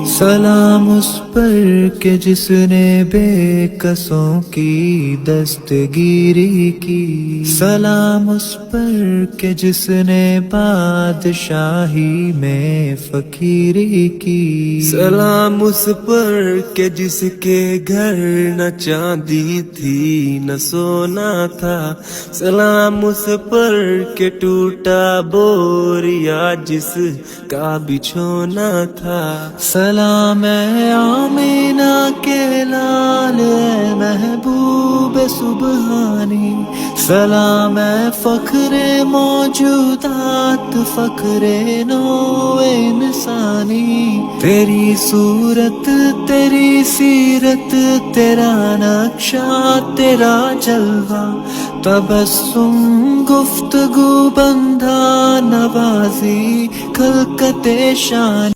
سلام اس پر کہ جس نے بے کسوں کی دستگیری کی، سلام اس پر کہ جس نے بادشاہی میں فقیری کی، سلام اس پر کہ جس کے گھر نہ چاندی تھی نہ سونا تھا، سلام اس پر کہ ٹوٹا بوریا جس کا بچھونا تھا، سلام اے آمینہ کے لال اے محبوب سبحانی، سلام اے فخر موجودات فخر نوع انسانی، تیری صورت تیری سیرت تیرا نقشہ تیرا جلوہ، تبسم گفتگو بندھا نوازی خلقت شان